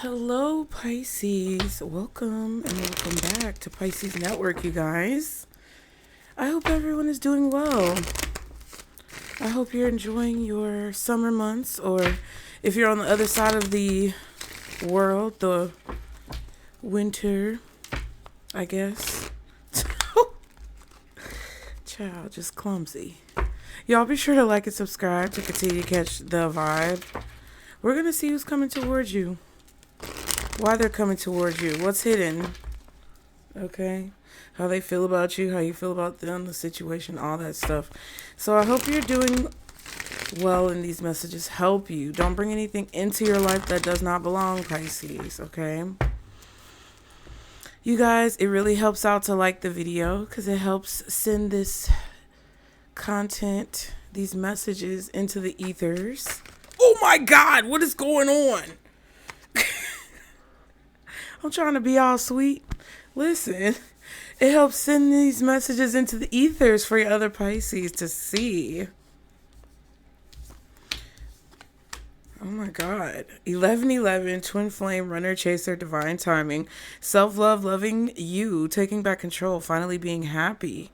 Hello, Pisces. Welcome and welcome back to Pisces Network, you guys. I hope everyone is doing well. I hope you're enjoying your summer months, or if you're on the other side of the world, the winter, I guess. Child, just clumsy. Y'all be sure to like and subscribe to continue to catch the vibe. We're going to see who's coming towards you. Why they're coming towards you. What's hidden. Okay. How they feel about you. How you feel about them. The situation. All that stuff. So I hope you're doing well and these messages help you. Don't bring anything into your life that does not belong, Pisces. Okay. You guys, it really helps out to like the video because it helps send this content, these messages into the ethers. Oh my God. What is going on? I'm trying to be all sweet. Listen, it helps send these messages into the ethers for your other Pisces to see. Oh my God. 1111, twin flame, runner, chaser, divine timing, self-love, loving you, taking back control, finally being happy.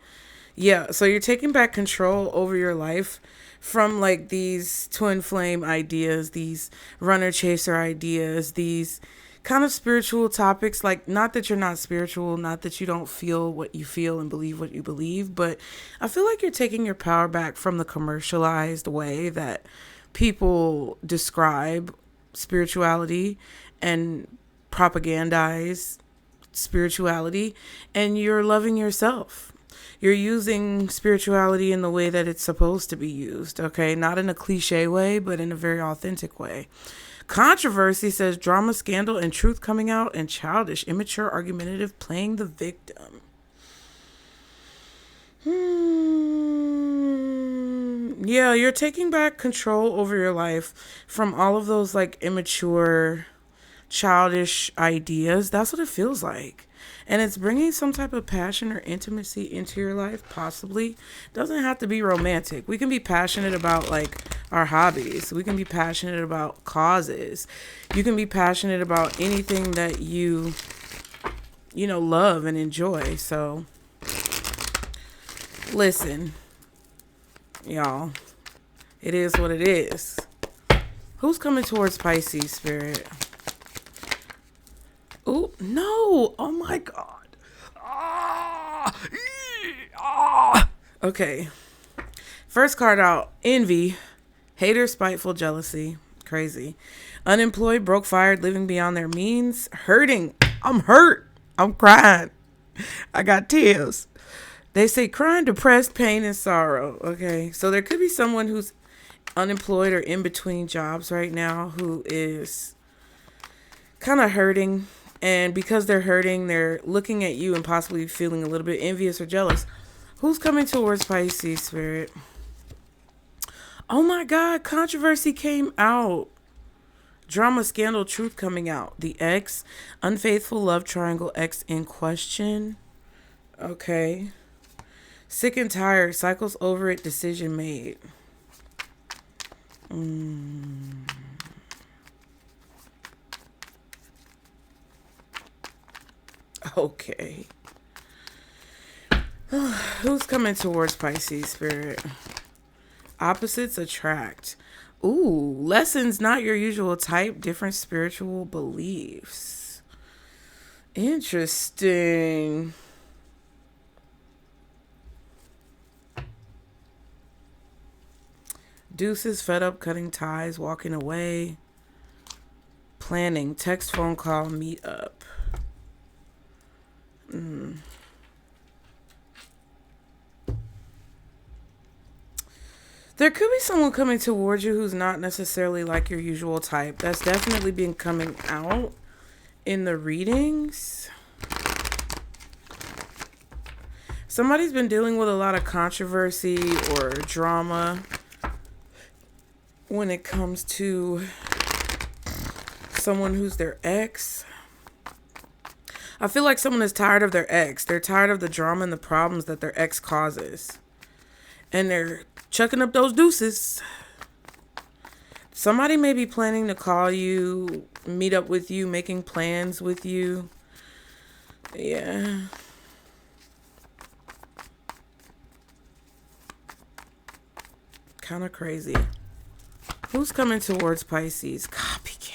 Yeah, so you're taking back control over your life from like these twin flame ideas, these runner, chaser ideas, these kind of spiritual topics. Like, not that you're not spiritual, not that you don't feel what you feel and believe what you believe, but I feel like you're taking your power back from the commercialized way that people describe spirituality and propagandize spirituality, and you're loving yourself. You're using spirituality in the way that it's supposed to be used, okay? Not in a cliche way, but in a very authentic way. Controversy says drama, scandal, and truth coming out, and childish, immature, argumentative, playing the victim. Yeah, you're taking back control over your life from all of those like immature, childish ideas. That's what it feels like. And it's bringing some type of passion or intimacy into your life, possibly. Doesn't have to be romantic. We can be passionate about like our hobbies. We can be passionate about causes. You can be passionate about anything that you love and enjoy. So listen, y'all, it is what it is. Who's coming towards Pisces, Spirit? Oh, no. Oh, my God. Okay. First card out. Envy. Hater, spiteful, jealousy. Crazy. Unemployed, broke, fired, living beyond their means. Hurting. I'm hurt. I'm crying. I got tears. They say crying, depressed, pain, and sorrow. Okay. So there could be someone who's unemployed or in between jobs right now who is kind of hurting. And because they're hurting, they're looking at you and possibly feeling a little bit envious or jealous. Who's coming towards Pisces, Spirit? Oh my God, controversy came out. Drama, scandal, truth coming out. The ex, unfaithful love triangle, ex in question. Okay. Sick and tired, cycles over it, decision made. Okay. Who's coming towards Pisces, Spirit? Opposites attract. Ooh, lessons not your usual type, different spiritual beliefs. Interesting. Deuces, fed up, cutting ties, walking away. Planning, text, phone call, meet up. There could be someone coming towards you who's not necessarily like your usual type. That's definitely been coming out in the readings. Somebody's been dealing with a lot of controversy or drama when it comes to someone who's their ex. I feel like someone is tired of their ex. They're tired of the drama and the problems that their ex causes. And they're chucking up those deuces. Somebody may be planning to call you, meet up with you, making plans with you. Yeah. Kind of crazy. Who's coming towards Pisces? Copycat.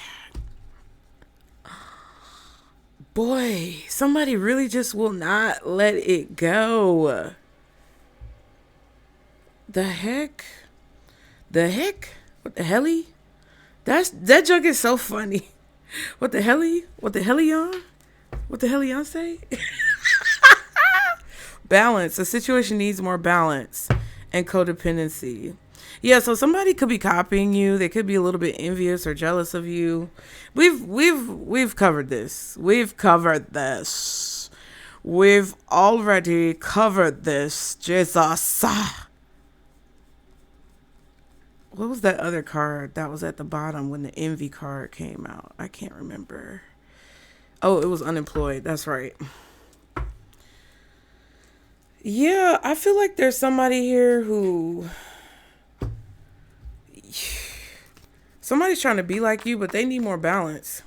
Boy, somebody really just will not let it go. The heck? The heck? What the helly? That joke is so funny. What the helly? What the hellion? What the hellion say? Balance. A situation needs more balance and codependency. Yeah, so somebody could be copying you. They could be a little bit envious or jealous of you. We've covered this. We've covered this. We've already covered this. Jesus. What was that other card that was at the bottom when the envy card came out? I can't remember. Oh, it was unemployed. That's right. Yeah, I feel like there's somebody here who... Somebody's trying to be like you, but they need more balance.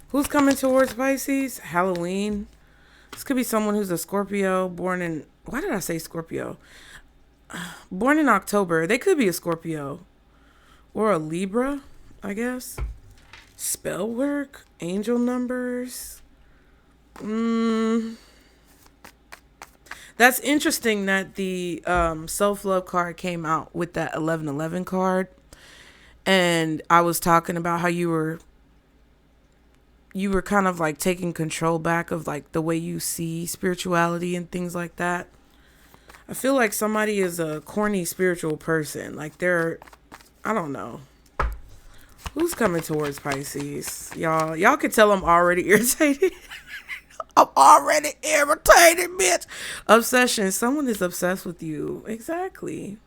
Who's coming towards Pisces? Halloween. This could be someone who's a Scorpio, born in... Why did I say Scorpio? Born in October. They could be a Scorpio. Or a Libra, I guess. Spell work. Angel numbers. That's interesting that the self-love card came out with that 1111 card. And I was talking about how you were kind of like taking control back of like the way you see spirituality and things like that. I feel like somebody is a corny spiritual person. Like I don't know. Who's coming towards Pisces? Y'all can tell I'm already irritated. I'm already irritated, bitch. Obsession. Someone is obsessed with you. Exactly.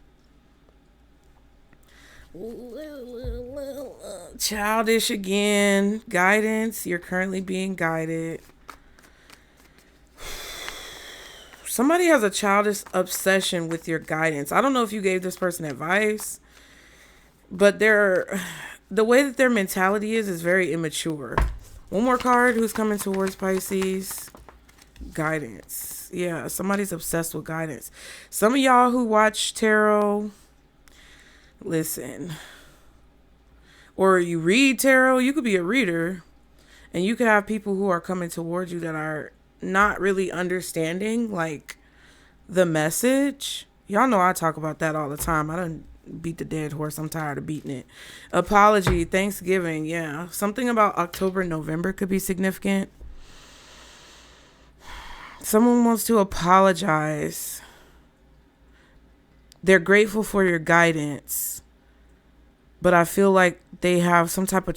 Childish again. Guidance. You're currently being guided. Somebody has a childish obsession with your guidance. I don't know if you gave this person advice, but the way that their mentality is very immature. One more card. Who's coming towards Pisces? Guidance. Yeah, somebody's obsessed with guidance. Some of y'all who watch tarot, listen, or you read tarot, you could be a reader, and you could have people who are coming towards you that are not really understanding like the message. Y'all know I talk about that all the time. I don't beat the dead horse. I'm tired of beating it. Apology, Thanksgiving. Yeah, something about October, November could be significant. Someone wants to apologize. They're grateful for your guidance, but I feel like they have some type of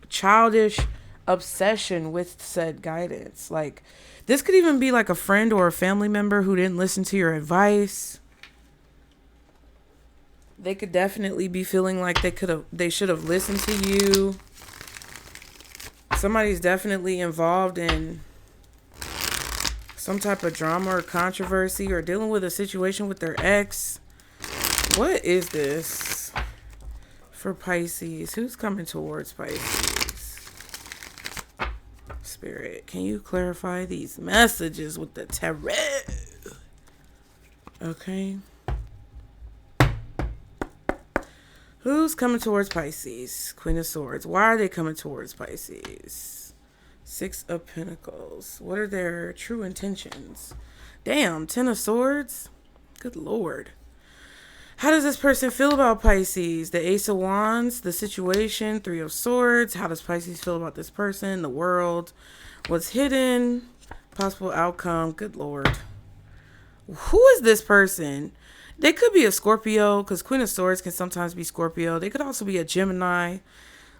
childish obsession with said guidance. Like, this could even be like a friend or a family member who didn't listen to your advice. They could definitely be feeling like they should have listened to you. Somebody's definitely involved in some type of drama or controversy or dealing with a situation with their ex. What is this for Pisces? Who's coming towards Pisces? Spirit, can you clarify these messages with the tarot? Okay. Who's coming towards Pisces? Queen of Swords. Why are they coming towards Pisces? Six of Pentacles. What are their true intentions? Damn, Ten of Swords? Good Lord. How does this person feel about Pisces? The Ace of Wands, the situation, Three of Swords. How does Pisces feel about this person, the world? What's hidden? Possible outcome. Good Lord. Who is this person? They could be a Scorpio, because Queen of Swords can sometimes be Scorpio. They could also be a Gemini,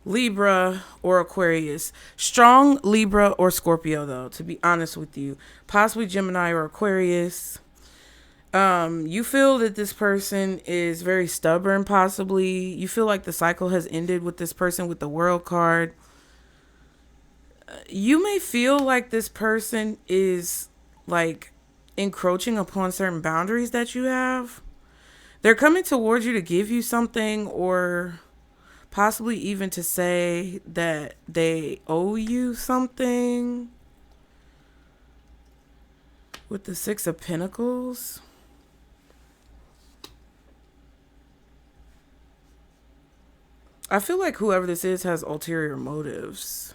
Libra, or Aquarius. Strong Libra or Scorpio, though, to be honest with you. Possibly Gemini or Aquarius. You feel that this person is very stubborn, possibly. You feel like the cycle has ended with this person with the World card. You may feel like this person is, like, encroaching upon certain boundaries that you have. They're coming towards you to give you something or possibly even to say that they owe you something with the Six of Pentacles. I feel like whoever this is has ulterior motives.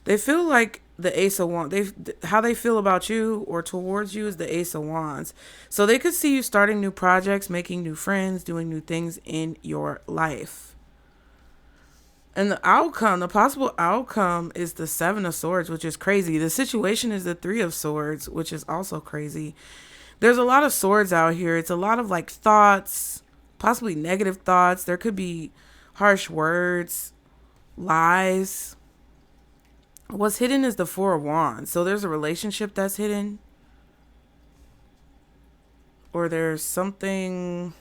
They feel like the Ace of Wands. How they feel about you or towards you is the Ace of Wands. So they could see you starting new projects, making new friends, doing new things in your life. And the outcome, the possible outcome is the Seven of Swords, which is crazy. The situation is the Three of Swords, which is also crazy. There's a lot of swords out here. It's a lot of like thoughts, possibly negative thoughts. There could be harsh words, lies. What's hidden is the Four of Wands. So there's a relationship that's hidden. Or there's something,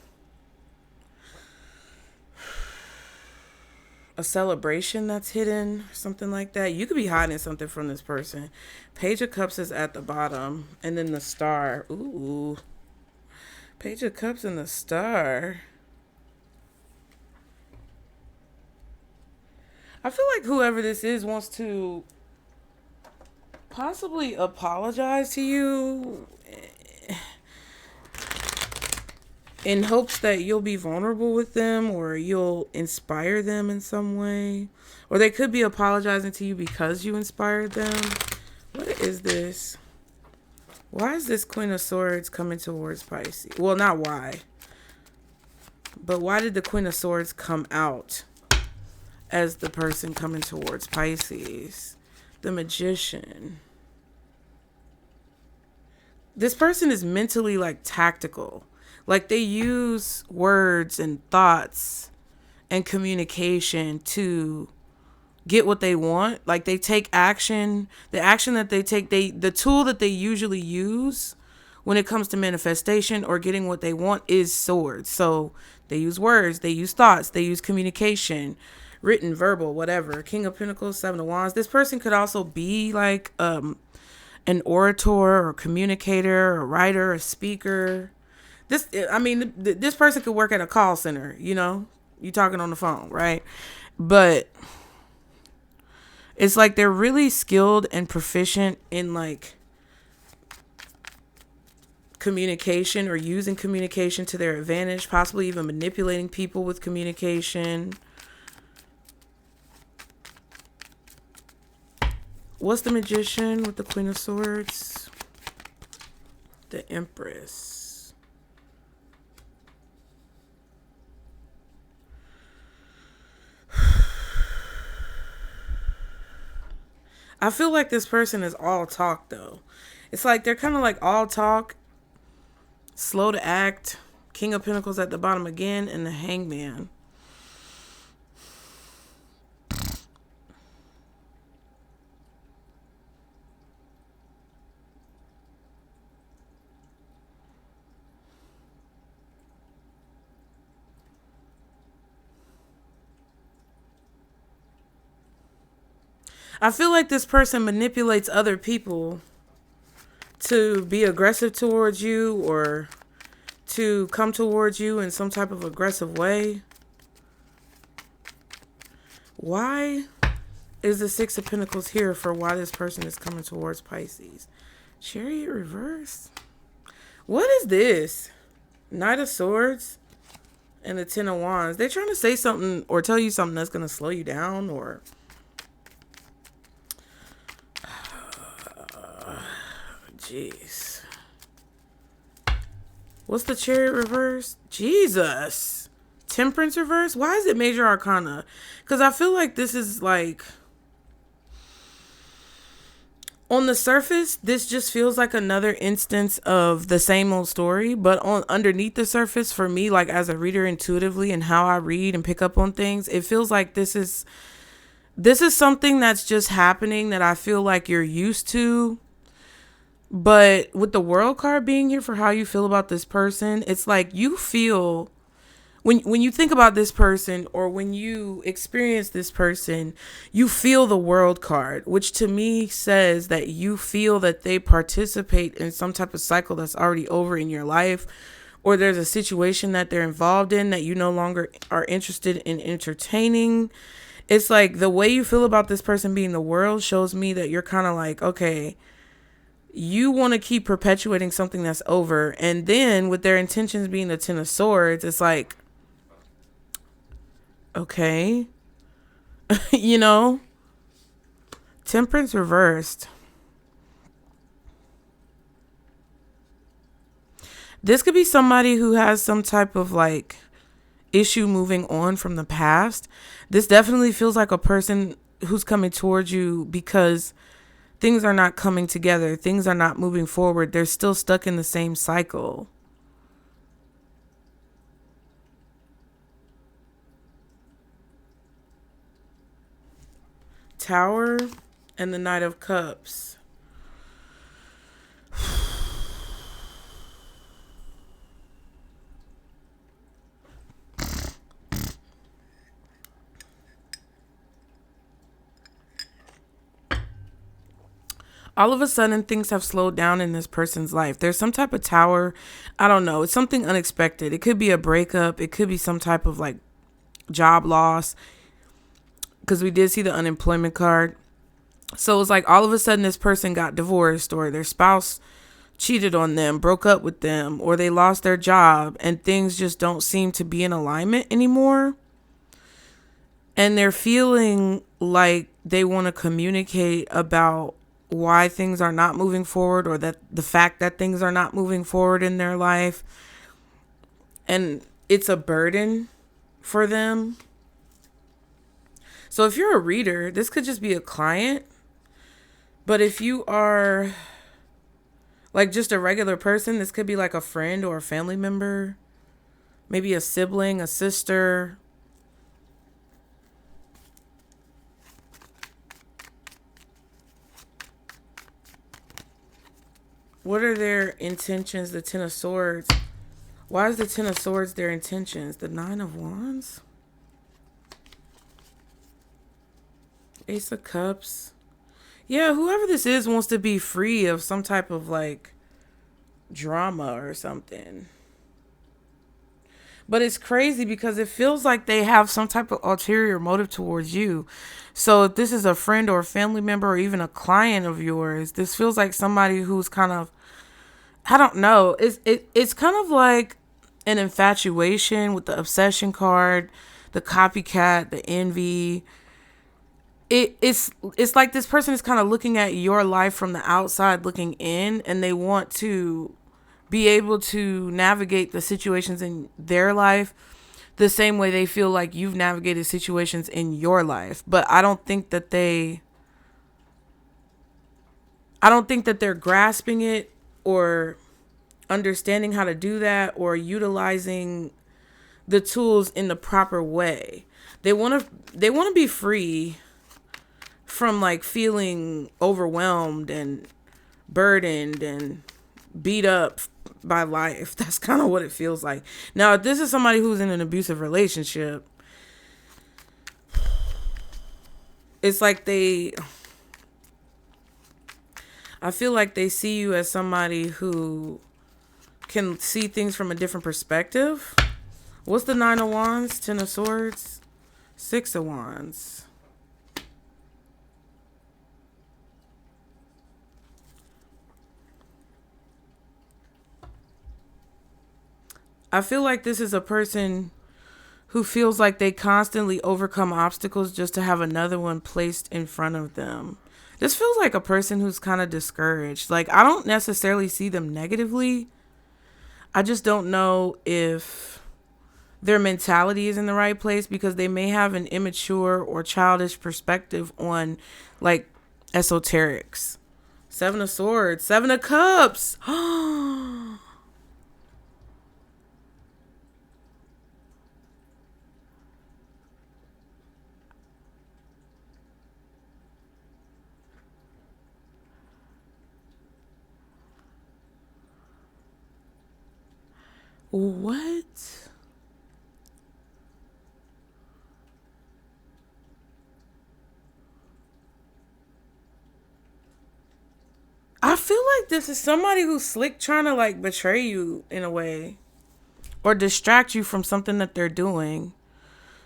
a celebration that's hidden, something like that. You could be hiding something from this person. Page of Cups is at the bottom. And then the Star. Ooh. Page of Cups and the Star. I feel like whoever this is wants to possibly apologize to you in hopes that you'll be vulnerable with them or you'll inspire them in some way. Or they could be apologizing to you because you inspired them. What is this? Why is this Queen of Swords coming towards Pisces? Well, not why. But why did the Queen of Swords come out as the person coming towards Pisces? The Magician. This person is mentally like tactical. Like they use words and thoughts and communication to get what they want. Like they take action. The action that they take, the tool that they usually use when it comes to manifestation or getting what they want is swords. So they use words, they use thoughts, they use communication, written, verbal, whatever. King of Pentacles, Seven of Wands. This person could also be like an orator or communicator, or writer, a speaker. This person could work at a call center, you know, you talking on the phone, right? But it's like they're really skilled and proficient in like communication or using communication to their advantage, possibly even manipulating people with communication. What's the Magician with the Queen of Swords? The Empress. I feel like this person is all talk though. It's like they're kind of like all talk, slow to act. King of Pentacles at the bottom again, and the Hangman. I feel like this person manipulates other people to be aggressive towards you or to come towards you in some type of aggressive way. Why is the Six of Pentacles here for why this person is coming towards Pisces? Chariot reverse. What is this? Knight of Swords and the Ten of Wands. They're trying to say something or tell you something that's going to slow you down or... Jeez. What's the Chariot reverse? Jesus. Temperance reverse? Why is it Major Arcana? Because I feel like this is like... On the surface, this just feels like another instance of the same old story. But underneath the surface, for me, like as a reader intuitively and how I read and pick up on things, it feels like this is something that's just happening that I feel like you're used to. But with the World card being here for how you feel about this person, it's like you feel when you think about this person or when you experience this person, you feel the World card, which to me says that you feel that they participate in some type of cycle that's already over in your life, or there's a situation that they're involved in that you no longer are interested in entertaining. It's like the way you feel about this person being the world shows me that you're kind of like, okay, you want to keep perpetuating something that's over. And then with their intentions being the Ten of Swords, it's like, okay, you know, Temperance reversed. This could be somebody who has some type of like issue moving on from the past. This definitely feels like a person who's coming towards you because things are not coming together. Things are not moving forward. They're still stuck in the same cycle. Tower and the Knight of Cups. All of a sudden, things have slowed down in this person's life. There's some type of tower. I don't know. It's something unexpected. It could be a breakup. It could be some type of like job loss. Because we did see the unemployment card. So it's like all of a sudden this person got divorced, or their spouse cheated on them, broke up with them, or they lost their job, and things just don't seem to be in alignment anymore. And they're feeling like they want to communicate about why things are not moving forward, or that the fact that things are not moving forward in their life. And it's a burden for them. So if you're a reader, this could just be a client. But if you are like just a regular person, this could be like a friend or a family member, maybe a sibling, a sister. What are their intentions? The Ten of Swords. Why is the Ten of Swords their intentions? The Nine of Wands? Ace of Cups. Yeah, whoever this is wants to be free of some type of like drama or something. But it's crazy because it feels like they have some type of ulterior motive towards you. So if this is a friend or a family member or even a client of yours, this feels like somebody who's kind of, I don't know. It's kind of like an infatuation with the obsession card, the copycat, the envy. It's like this person is kind of looking at your life from the outside looking in, and they want to be able to navigate the situations in their life the same way they feel like you've navigated situations in your life. But I don't think that they're grasping it or understanding how to do that or utilizing the tools in the proper way. They want to be free from like feeling overwhelmed and burdened and beat up by life. That's kind of what it feels like. Now, if this is somebody who's in an abusive relationship, it's like I feel like they see you as somebody who can see things from a different perspective. What's the Nine of Wands? Ten of Swords? Six of Wands. I feel like this is a person who feels like they constantly overcome obstacles just to have another one placed in front of them. This feels like a person who's kind of discouraged. Like, I don't necessarily see them negatively. I just don't know if their mentality is in the right place, because they may have an immature or childish perspective on like esoterics. Seven of Swords, Seven of Cups. What? I feel like this is somebody who's slick trying to like betray you in a way. or distract you from something that they're doing.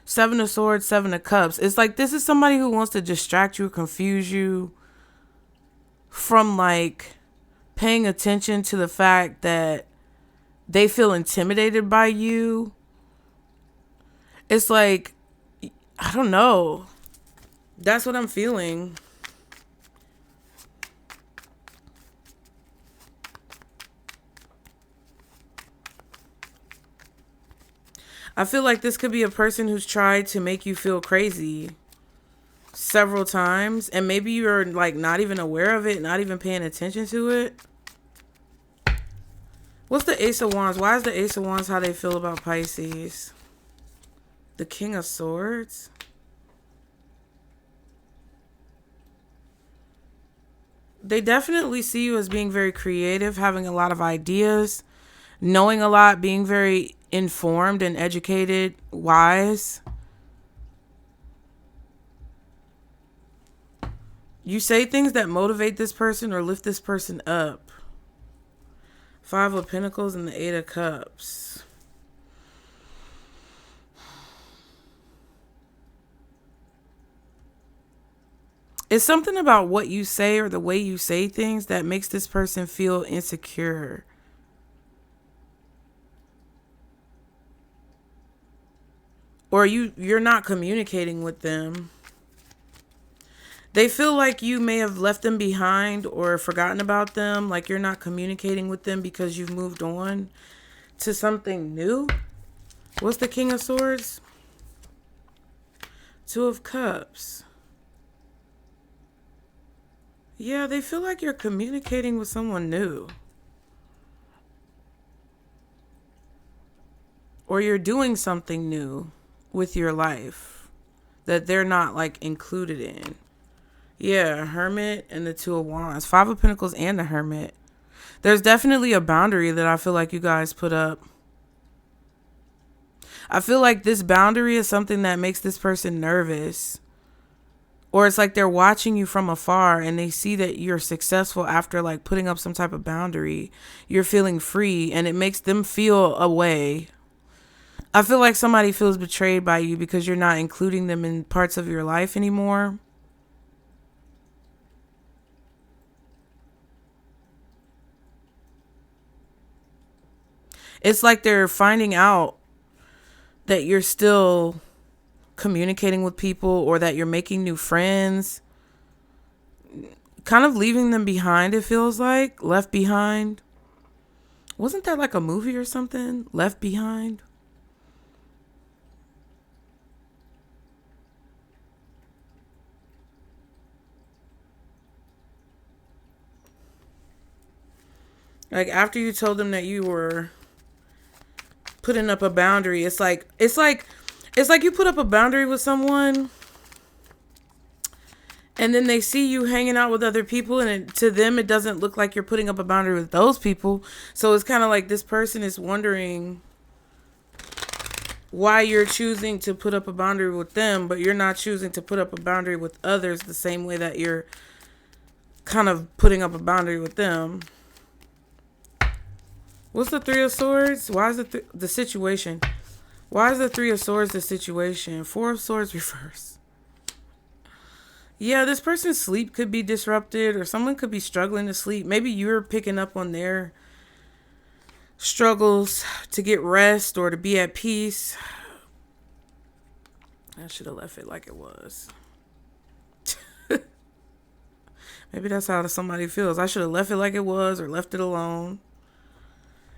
Seven of Swords, Seven of Cups. It's like this is somebody who wants to distract you, confuse you from like paying attention to the fact that they feel intimidated by you. It's like, I don't know. That's what I'm feeling. I feel like this could be a person who's tried to make you feel crazy several times, and maybe you're like not even aware of it, not even paying attention to it. What's the Ace of Wands? Why is the Ace of Wands how they feel about Pisces? The King of Swords? They definitely see you as being very creative, having a lot of ideas, knowing a lot, being very informed and educated, wise. You say things that motivate this person or lift this person up. Five of Pentacles and the Eight of Cups. It's something about what you say or the way you say things that makes this person feel insecure. Or you're not communicating with them. They feel like you may have left them behind or forgotten about them, like you're not communicating with them because you've moved on to something new. What's the King of Swords? Two of Cups. Yeah, they feel like you're communicating with someone new. Or you're doing something new with your life that they're not like included in. Yeah, Hermit and the Two of Wands. Five of Pentacles and the Hermit. There's definitely a boundary that I feel like you guys put up. I feel like this boundary is something that makes this person nervous. Or it's like they're watching you from afar and they see that you're successful after like putting up some type of boundary. You're feeling free and it makes them feel away. I feel like somebody feels betrayed by you because you're not including them in parts of your life anymore. It's like they're finding out that you're still communicating with people or that you're making new friends. Kind of leaving them behind, it feels like. Left Behind. Wasn't that like a movie or something? Left Behind? Like after you told them that you were putting up a boundary, it's like you put up a boundary with someone and then they see you hanging out with other people and to them it doesn't look like you're putting up a boundary with those people. So it's kind of like this person is wondering why you're choosing to put up a boundary with them, but you're not choosing to put up a boundary with others the same way that you're kind of putting up a boundary with them. What's the Three of Swords? Why is the situation? Why is the Three of Swords the situation? Four of Swords reverse. Yeah, this person's sleep could be disrupted or someone could be struggling to sleep. Maybe you're picking up on their struggles to get rest or to be at peace. I should have left it like it was. Maybe that's how somebody feels. I should have left it like it was or left it alone.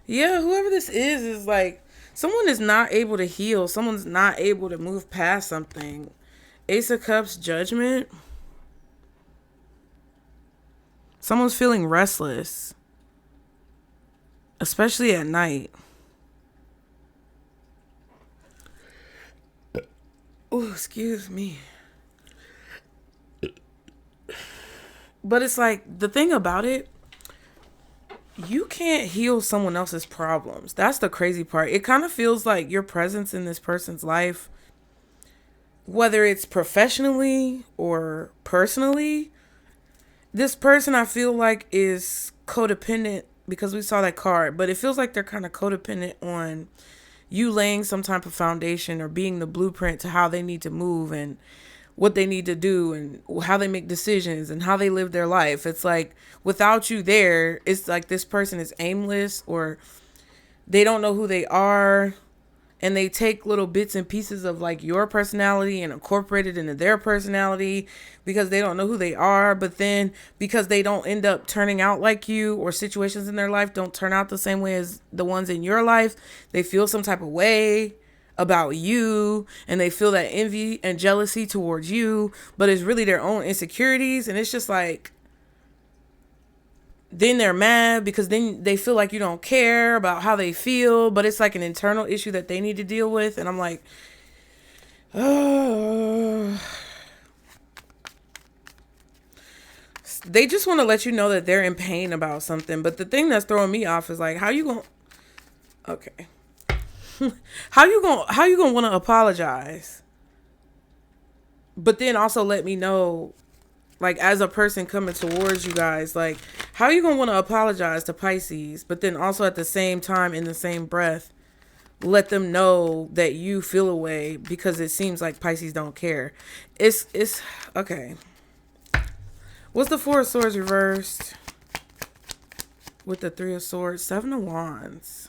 Yeah, whoever this is like, someone is not able to heal. Someone's not able to move past something. Ace of Cups, Judgment. Someone's feeling restless. Especially at night. Oh, excuse me. But it's like, the thing about it, you can't heal someone else's problems. That's the crazy part. It kind of feels like your presence in this person's life, whether it's professionally or personally, this person I feel like is codependent because we saw that card, but it feels like they're kind of codependent on you laying some type of foundation or being the blueprint to how they need to move and what they need to do and how they make decisions and how they live their life. It's like without you there, it's like this person is aimless or they don't know who they are, and they take little bits and pieces of like your personality and incorporate it into their personality because they don't know who they are. But then because they don't end up turning out like you, or situations in their life don't turn out the same way as the ones in your life, they feel some type of way about you, and they feel that envy and jealousy towards you, but it's really their own insecurities. And it's just like, then they're mad because then they feel like you don't care about how they feel, but it's like an internal issue that they need to deal with. And I'm like, oh. They just want to let you know that they're in pain about something. But the thing that's throwing me off is like, how you going to, okay. how you going to want to apologize? But then also let me know, like, as a person coming towards you guys, like, how are you going to want to apologize to Pisces, but then also at the same time, in the same breath, let them know that you feel a way because it seems like Pisces don't care. It's okay. What's the Four of Swords reversed with the Three of Swords? Seven of Wands.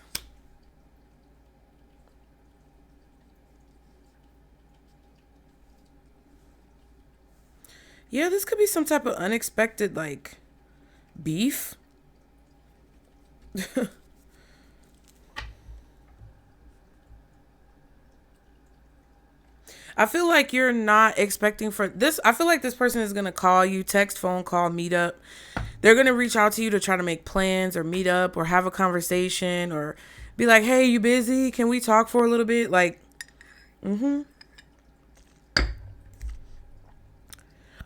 Yeah, this could be some type of unexpected, like, beef. I feel like you're not expecting for this. I feel like this person is going to call you, text, phone call, meet up. They're going to reach out to you to try to make plans or meet up or have a conversation or be like, hey, you busy? Can we talk for a little bit? Like,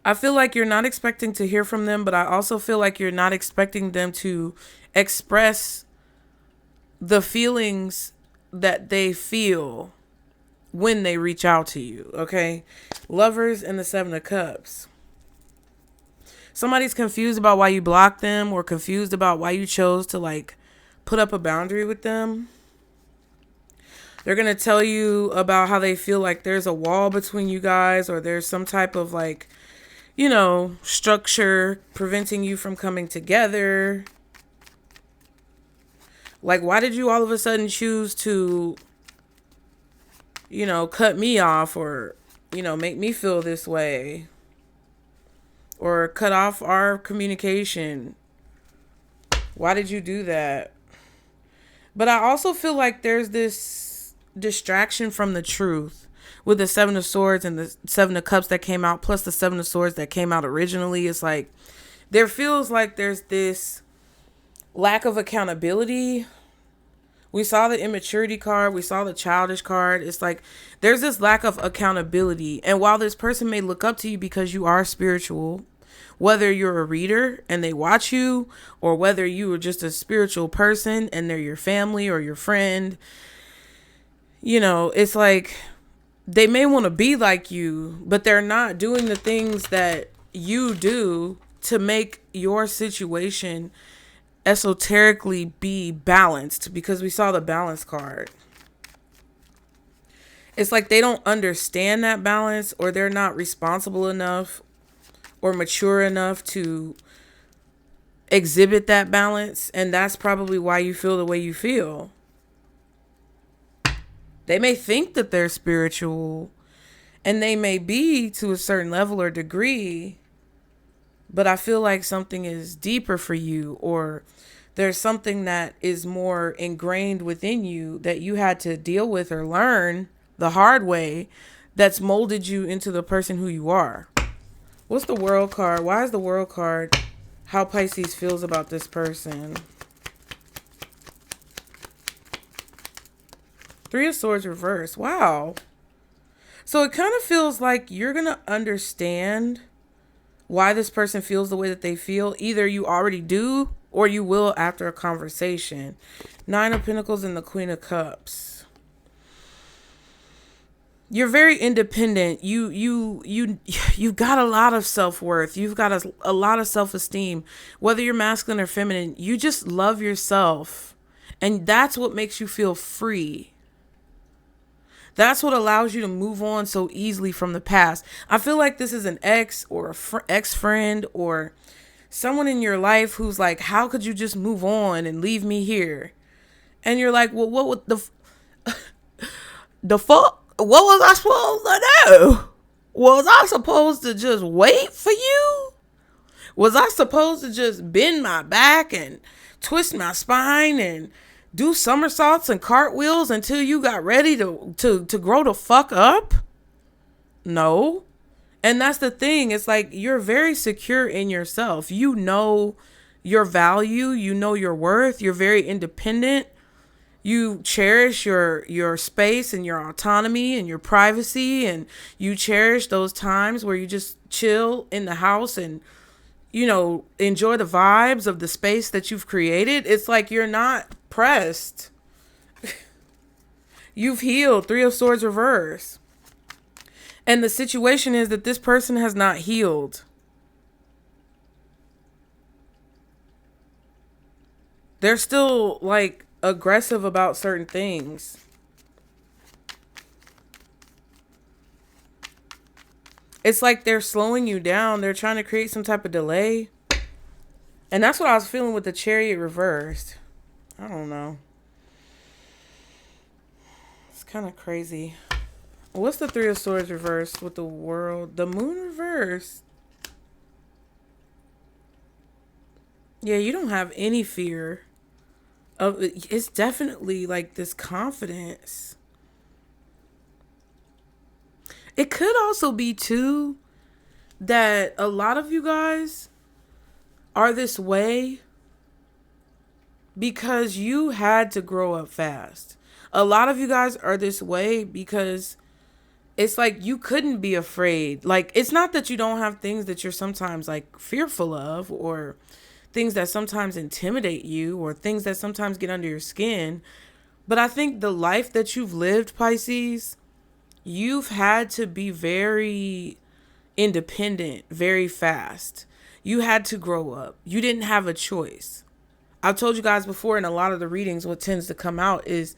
I feel like you're not expecting to hear from them, but I also feel like you're not expecting them to express the feelings that they feel when they reach out to you, okay? Lovers and the Seven of Cups. Somebody's confused about why you blocked them, or confused about why you chose to, like, put up a boundary with them. They're going to tell you about how they feel like there's a wall between you guys, or there's some type of, like, you know, structure preventing you from coming together. Like, why did you all of a sudden choose to, you know, cut me off, or, you know, make me feel this way, or cut off our communication? Why did you do that? But I also feel like there's this distraction from the truth with the Seven of Swords and the Seven of Cups that came out, plus the Seven of Swords that came out originally. It's like, there feels like there's this lack of accountability. We saw the immaturity card. We saw the childish card. It's like there's this lack of accountability. And while this person may look up to you because you are spiritual, whether you're a reader and they watch you, or whether you are just a spiritual person and they're your family or your friend, you know, it's like they may want to be like you, but they're not doing the things that you do to make your situation esoterically be balanced, because we saw the balance card. It's like they don't understand that balance, or they're not responsible enough or mature enough to exhibit that balance. And that's probably why you feel the way you feel. They may think that they're spiritual, and they may be to a certain level or degree, but I feel like something is deeper for you, or there's something that is more ingrained within you that you had to deal with or learn the hard way, that's molded you into the person who you are. What's the World card? Why is the World card how Pisces feels about this person? Three of Swords reversed. Wow. So it kind of feels like you're going to understand why this person feels the way that they feel. Either you already do, or you will after a conversation. Nine of Pentacles and the Queen of Cups. You're very independent. You've got a lot of self-worth. You've got a lot of self-esteem. Whether you're masculine or feminine, you just love yourself. And that's what makes you feel free. That's what allows you to move on so easily from the past. I feel like this is an ex or a ex-friend or someone in your life who's like, how could you just move on and leave me here? And you're like, well, what would the fuck? What was I supposed to do? Was I supposed to just wait for you? Was I supposed to just bend my back and twist my spine and do somersaults and cartwheels until you got ready to grow the fuck up? No. And that's the thing. It's like you're very secure in yourself. You know your value. You know your worth. You're very independent. You cherish your space and your autonomy and your privacy. And you cherish those times where you just chill in the house and, you know, enjoy the vibes of the space that you've created. It's like you're not pressed. You've healed. Three of Swords reverse. And the situation is that this person has not healed. They're still like aggressive about certain things. It's like they're slowing you down. They're trying to create some type of delay. And that's what I was feeling with the Chariot reversed. I don't know. It's kind of crazy. What's the Three of Swords reversed with the World? The Moon reversed. Yeah, you don't have any fear of it. It's definitely like this confidence. It could also be too that a lot of you guys are this way because you had to grow up fast. A lot of you guys are this way because it's like you couldn't be afraid. Like, it's not that you don't have things that you're sometimes like fearful of, or things that sometimes intimidate you, or things that sometimes get under your skin. But I think the life that you've lived, Pisces, you've had to be very independent, very fast. You had to grow up. You didn't have a choice. I've told you guys before in a lot of the readings, what tends to come out is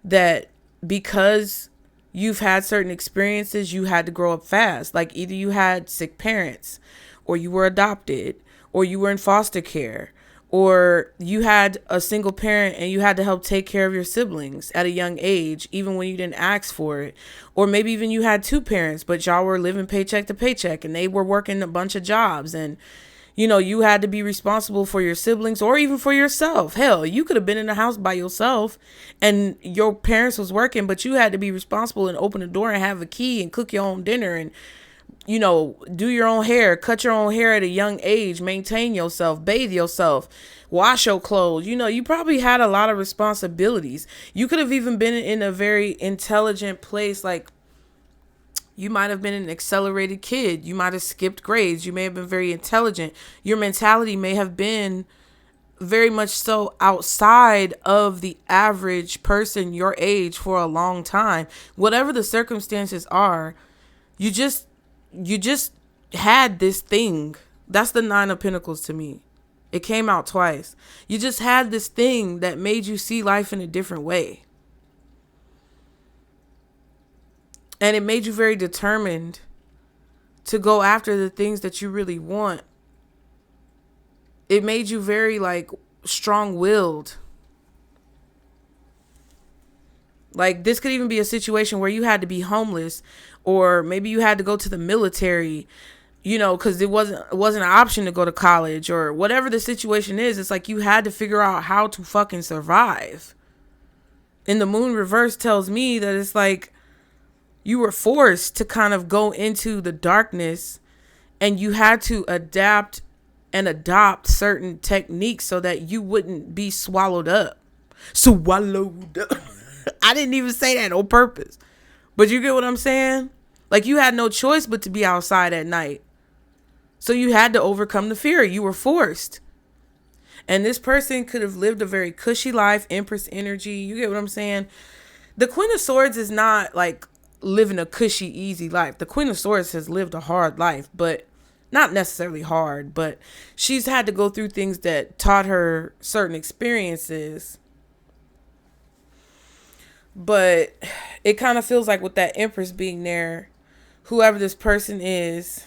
that because you've had certain experiences, you had to grow up fast. Like either you had sick parents, or you were adopted, or you were in foster care, or you had a single parent and you had to help take care of your siblings at a young age, even when you didn't ask for it. Or maybe even you had two parents, but y'all were living paycheck to paycheck and they were working a bunch of jobs, and you know, you had to be responsible for your siblings or even for yourself. Hell, you could have been in the house by yourself and your parents was working, but you had to be responsible and open the door and have a key and cook your own dinner and, you know, do your own hair, cut your own hair at a young age, maintain yourself, bathe yourself, wash your clothes. You know, you probably had a lot of responsibilities. You could have even been in a very intelligent place, like you might have been an accelerated kid. You might have skipped grades. You may have been very intelligent. Your mentality may have been very much so outside of the average person your age for a long time. Whatever the circumstances are, you just had this thing. That's the Nine of Pentacles to me. It came out twice. You just had this thing that made you see life in a different way. And it made you very determined to go after the things that you really want. It made you very like strong-willed. Like this could even be a situation where you had to be homeless, or maybe you had to go to the military, you know, because it wasn't an option to go to college, or whatever the situation is. It's like you had to figure out how to fucking survive. And the Moon reverse tells me that it's like you were forced to kind of go into the darkness, and you had to adapt and adopt certain techniques so that you wouldn't be swallowed up. Swallowed up. I didn't even say that on purpose. But you get what I'm saying? Like you had no choice but to be outside at night. So you had to overcome the fear. You were forced. And this person could have lived a very cushy life, Empress energy. You get what I'm saying? The Queen of Swords is not like living a cushy, easy life. The Queen of Swords has lived a hard life, but not necessarily hard, but she's had to go through things that taught her certain experiences. But it kind of feels like with that Empress being there, whoever this person is,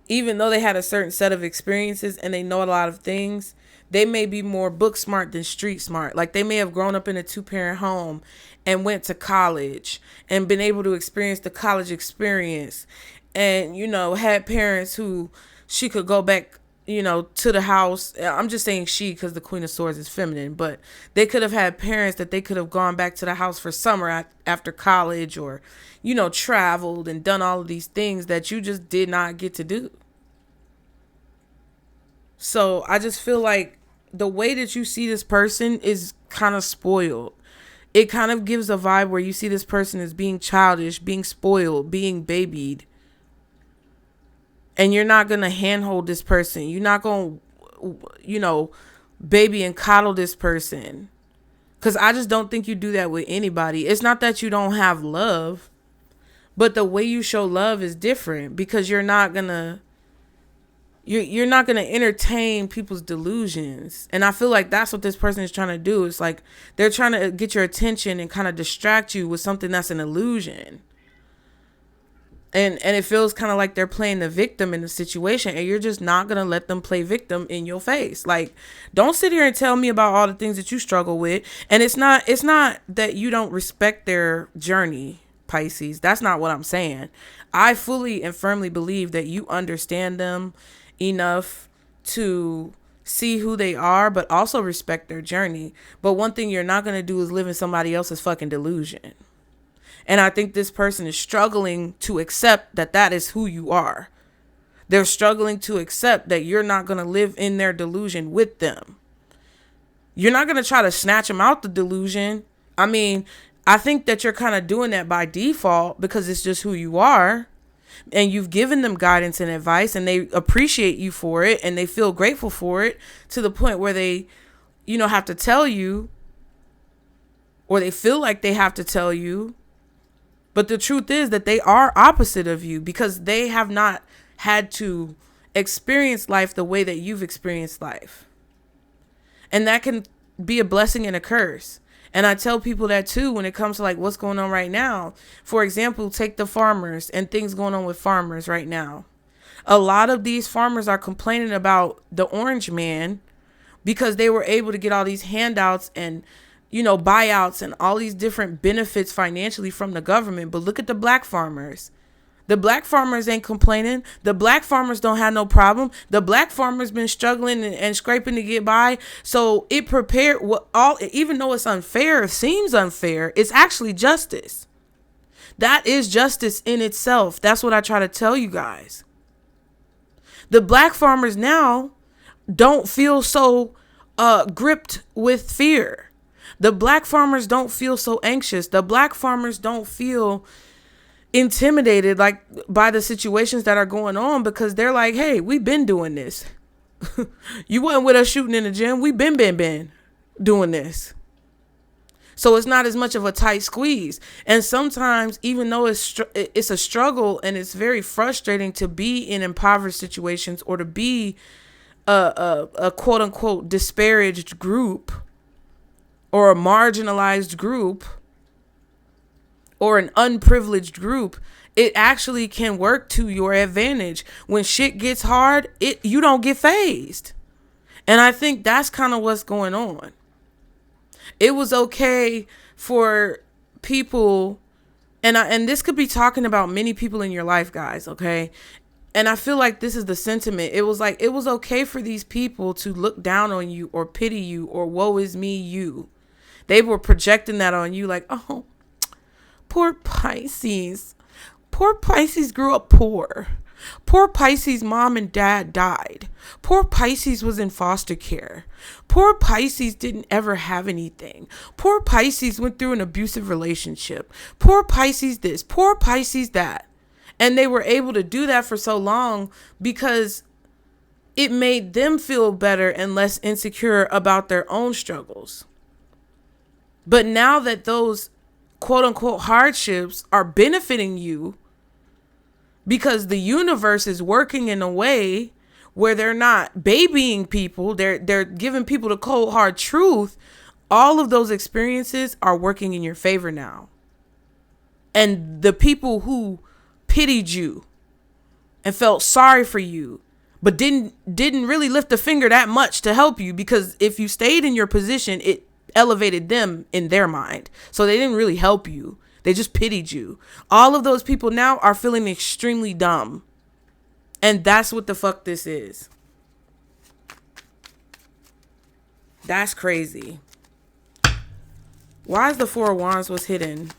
even though they had a certain set of experiences and they know a lot of things, they may be more book smart than street smart. Like they may have grown up in a 2-parent home and went to college and been able to experience the college experience, and, you know, had parents who she could go back, you know, to the house. I'm just saying she because the Queen of Swords is feminine, but they could have had parents that they could have gone back to the house for summer after college, or, you know, traveled and done all of these things that you just did not get to do. So I just feel like the way that you see this person is kind of spoiled. It kind of gives a vibe where you see this person as being childish, being spoiled, being babied. And you're not going to handhold this person. You're not going to, you know, baby and coddle this person. Because I just don't think you do that with anybody. It's not that you don't have love, but the way you show love is different, because you're not going to entertain people's delusions. And I feel like that's what this person is trying to do. It's like they're trying to get your attention and kind of distract you with something that's an illusion. And it feels kind of like they're playing the victim in the situation, and you're just not going to let them play victim in your face. Like, don't sit here and tell me about all the things that you struggle with. And it's not that you don't respect their journey, Pisces. That's not what I'm saying. I fully and firmly believe that you understand them enough to see who they are, but also respect their journey. But one thing you're not going to do is live in somebody else's fucking delusion. And I think this person is struggling to accept that that is who you are. They're struggling to accept that you're not going to live in their delusion with them. You're not going to try to snatch them out the delusion. I mean, I think that you're kind of doing that by default because it's just who you are. And you've given them guidance and advice, and they appreciate you for it, and they feel grateful for it, to the point where they, you know, have to tell you, or they feel like they have to tell you. But the truth is that they are opposite of you, because they have not had to experience life the way that you've experienced life. And that can be a blessing and a curse. And I tell people that too when it comes to like what's going on right now. For example, take the farmers and things going on with farmers right now. A lot of these farmers are complaining about the orange man because they were able to get all these handouts and, you know, buyouts and all these different benefits financially from the government. But look at the black farmers. The black farmers ain't complaining. The black farmers don't have no problem. The black farmers been struggling and scraping to get by. So it prepared even though it's unfair, it seems unfair, it's actually justice. That is justice in itself. That's what I try to tell you guys. The black farmers now don't feel so gripped with fear. The black farmers don't feel so anxious. The black farmers don't feel intimidated like by the situations that are going on, because they're like, hey, we've been doing this. You wasn't with us shooting in the gym. We've been doing this. So it's not as much of a tight squeeze. And sometimes, even though it's a struggle and it's very frustrating to be in impoverished situations, or to be a quote unquote disparaged group, or a marginalized group, or an unprivileged group, it actually can work to your advantage. When shit gets hard, you don't get fazed. And I think that's kind of what's going on. It was okay for people, and this could be talking about many people in your life, guys, okay? And I feel like this is the sentiment. It was okay for these people to look down on you, or pity you, or woe is me you. They were projecting that on you, like, oh, poor Pisces. Poor Pisces grew up poor. Poor Pisces' mom and dad died. Poor Pisces was in foster care. Poor Pisces didn't ever have anything. Poor Pisces went through an abusive relationship. Poor Pisces this. Poor Pisces that. And they were able to do that for so long because it made them feel better and less insecure about their own struggles. But now that those quote unquote hardships are benefiting you, because the universe is working in a way where they're not babying people, they're giving people the cold hard truth all of those experiences are working in your favor now. And the people who pitied you and felt sorry for you, but didn't really lift a finger that much to help you, because if you stayed in your position, it elevated them in their mind. So they didn't really help you. They just pitied you. All of those people now are feeling extremely dumb. And that's what the fuck this is. That's crazy. Why is the Four of Wands was hidden?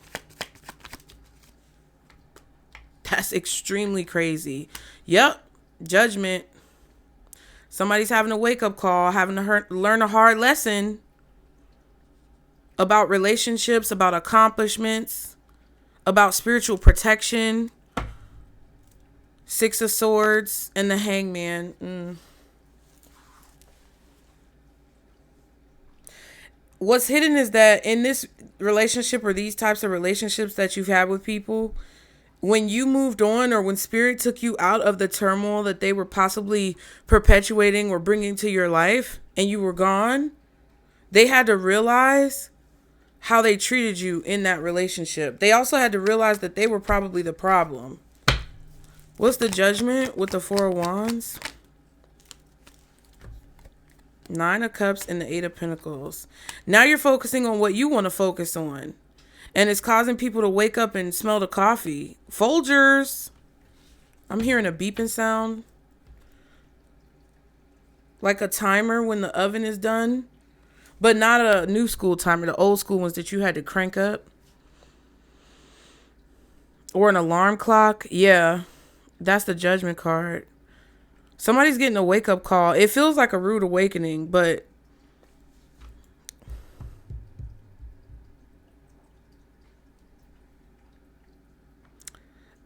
That's extremely crazy. Yep. Judgment. Somebody's having a wake-up call, having to learn a hard lesson about relationships, about accomplishments, about spiritual protection. Six of Swords and the Hangman. What's hidden is that in this relationship, or these types of relationships that you've had with people, when you moved on, or when spirit took you out of the turmoil that they were possibly perpetuating or bringing to your life, and you were gone, they had to realize how they treated you in that relationship. They also had to realize that they were probably the problem. What's the Judgment with the Four of Wands? Nine of Cups and the Eight of Pentacles. Now you're focusing on what you want to focus on. And it's causing people to wake up and smell the coffee. Folgers. I'm hearing a beeping sound. Like a timer when the oven is done. But not a new school timer. The old school ones that you had to crank up. Or an alarm clock. Yeah. That's the Judgment card. Somebody's getting a wake-up call. It feels like a rude awakening, but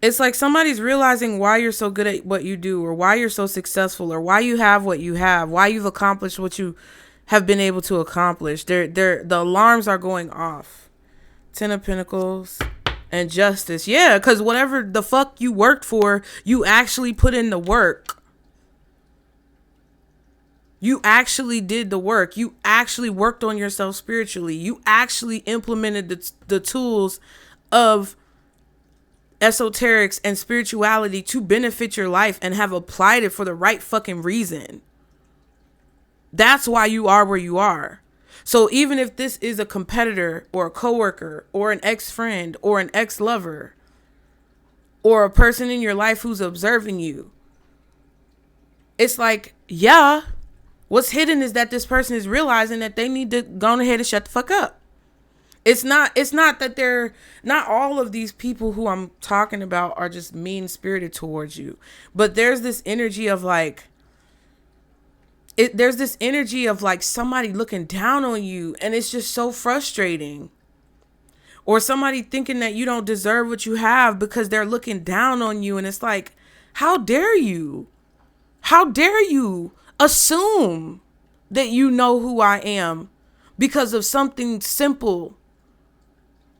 it's like somebody's realizing why you're so good at what you do, or why you're so successful, or why you have what you have, why you've accomplished what you have been able to accomplish. The alarms are going off. Ten of Pentacles and Justice. Yeah, because whatever the fuck you worked for, you actually put in the work. You actually did the work. You actually worked on yourself spiritually. You actually implemented the tools of esoterics and spirituality to benefit your life, and have applied it for the right fucking reason. That's why you are where you are. So even if this is a competitor, or a coworker, or an ex-friend, or an ex-lover, or a person in your life who's observing you, it's like, yeah, what's hidden is that this person is realizing that they need to go ahead and shut the fuck up. It's not that they're not, all of these people who I'm talking about are just mean spirited towards you, but there's this energy of like, there's this energy of like somebody looking down on you, and it's just so frustrating. Or somebody thinking that you don't deserve what you have because they're looking down on you, and it's like, how dare you? How dare you assume that you know who I am because of something simple,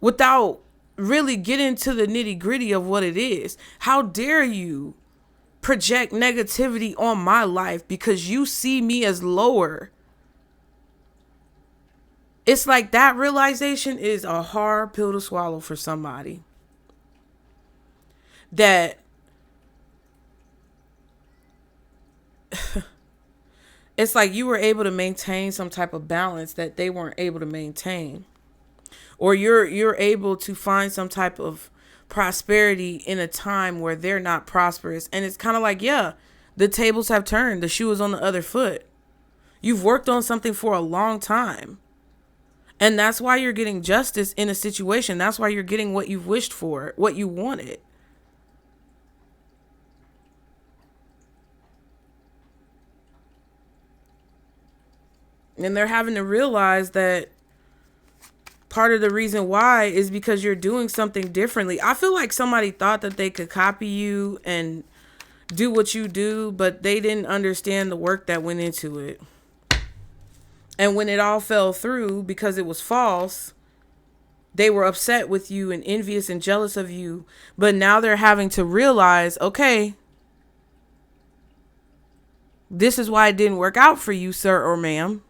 without really getting to the nitty-gritty of what it is? How dare you project negativity on my life because you see me as lower? It's like that realization is a hard pill to swallow for somebody. That it's like you were able to maintain some type of balance that they weren't able to maintain. Or you're able to find some type of prosperity in a time where they're not prosperous. And it's kind of like, yeah, the tables have turned. The shoe is on the other foot. You've worked on something for a long time. And that's why you're getting justice in a situation. That's why you're getting what you've wished for, what you wanted. And they're having to realize that part of the reason why is because you're doing something differently. I feel like somebody thought that they could copy you and do what you do, but they didn't understand the work that went into it. And when it all fell through because it was false, they were upset with you and envious and jealous of you. But now they're having to realize, okay, this is why it didn't work out for you, sir or ma'am.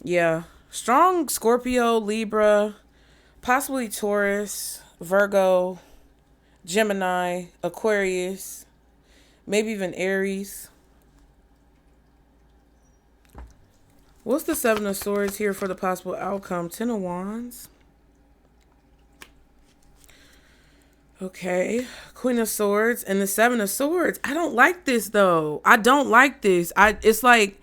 Yeah. Strong Scorpio, Libra, possibly Taurus, Virgo, Gemini, Aquarius, maybe even Aries. What's the Seven of Swords here for the possible outcome? Ten of Wands. Okay. Queen of Swords and the Seven of Swords. I don't like this though. I don't like this. It's like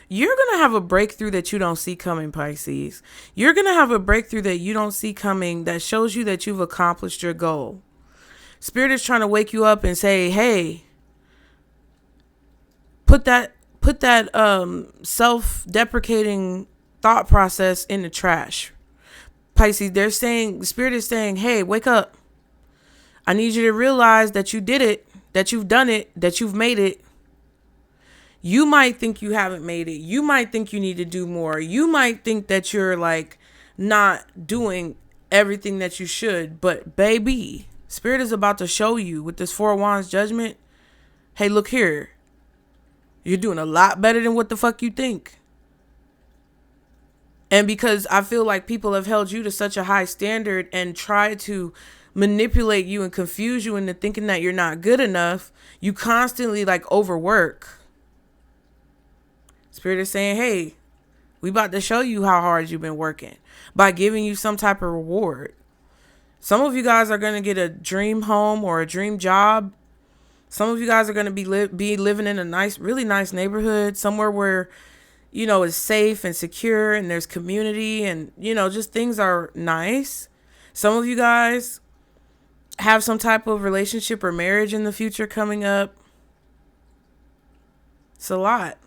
you're going to have a breakthrough that you don't see coming, Pisces. You're going to have a breakthrough that you don't see coming that shows you that you've accomplished your goal. Spirit is trying to wake you up and say, hey, put that self-deprecating thought process in the trash. Pisces, the Spirit is saying, hey, wake up. I need you to realize that you did it, that you've done it, that you've made it. You might think you haven't made it. You might think you need to do more. You might think that you're like not doing everything that you should. But baby, Spirit is about to show you with this Four of Wands judgment. Hey, look here. You're doing a lot better than what the fuck you think. And because I feel like people have held you to such a high standard and tried to manipulate you and confuse you into thinking that you're not good enough, you constantly like overwork. Spirit is saying, hey, we about to show you how hard you've been working by giving you some type of reward. Some of you guys are going to get a dream home or a dream job. Some of you guys are going to be living in a nice, really nice neighborhood, somewhere where, you know, it's safe and secure and there's community and, you know, just things are nice. Some of you guys have some type of relationship or marriage in the future coming up. It's a lot.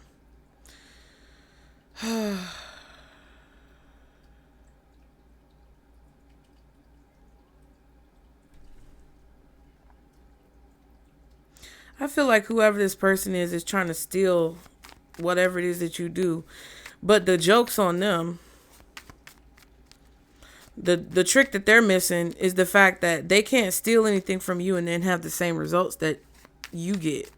I feel like whoever this person is trying to steal whatever it is that you do. But the joke's on them. The trick that they're missing is the fact that they can't steal anything from you and then have the same results that you get.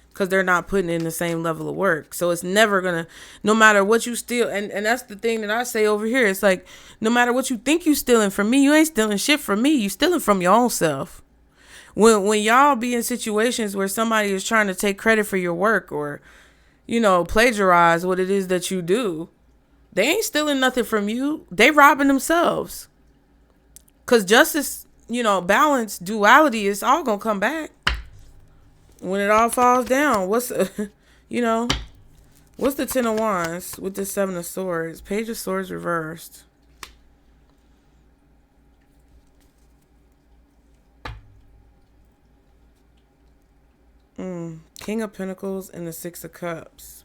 Because they're not putting in the same level of work. So it's never going to, no matter what you steal. And that's the thing that I say over here. It's like, no matter what you think you stealing from me, you ain't stealing shit from me. You stealing from your own self. When y'all be in situations where somebody is trying to take credit for your work or, you know, plagiarize what it is that you do, they ain't stealing nothing from you. They robbing themselves. Because justice, you know, balance, duality, it's all going to come back. When it all falls down, what's the Ten of Wands with the Seven of Swords? Page of Swords reversed. King of Pentacles and the Six of Cups.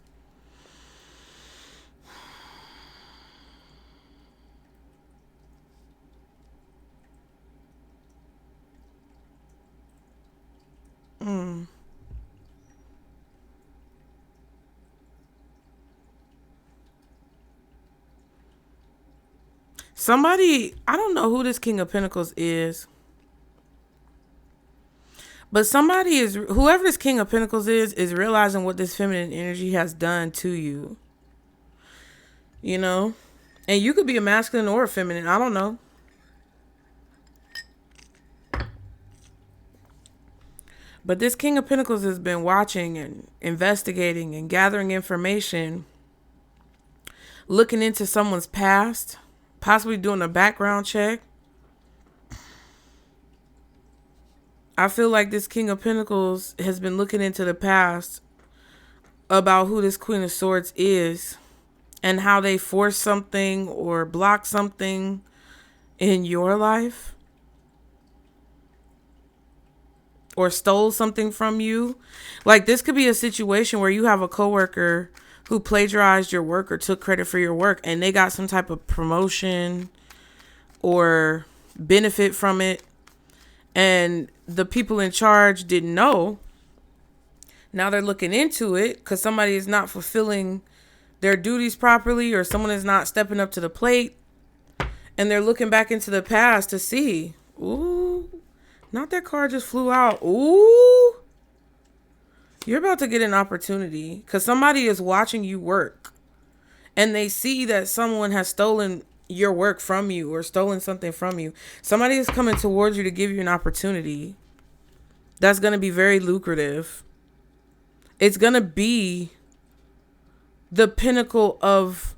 Somebody, I don't know who this King of Pentacles is, but whoever this King of Pentacles is realizing what this feminine energy has done to you. You know? And you could be a masculine or a feminine. I don't know. But this King of Pentacles has been watching and investigating and gathering information, looking into someone's past, possibly doing a background check. I feel like this King of Pentacles has been looking into the past about who this Queen of Swords is and how they forced something or blocked something in your life or stole something from you. Like, this could be a situation where you have a coworker who plagiarized your work or took credit for your work and they got some type of promotion or benefit from it. And the people in charge didn't know. Now they're looking into it because somebody is not fulfilling their duties properly or someone is not stepping up to the plate. And they're looking back into the past to see, ooh, Not that card just flew out. Ooh. You're about to get an opportunity because somebody is watching you work. And they see that someone has stolen your work from you or stolen something from you. Somebody is coming towards you to give you an opportunity that's going to be very lucrative. It's going to be the pinnacle of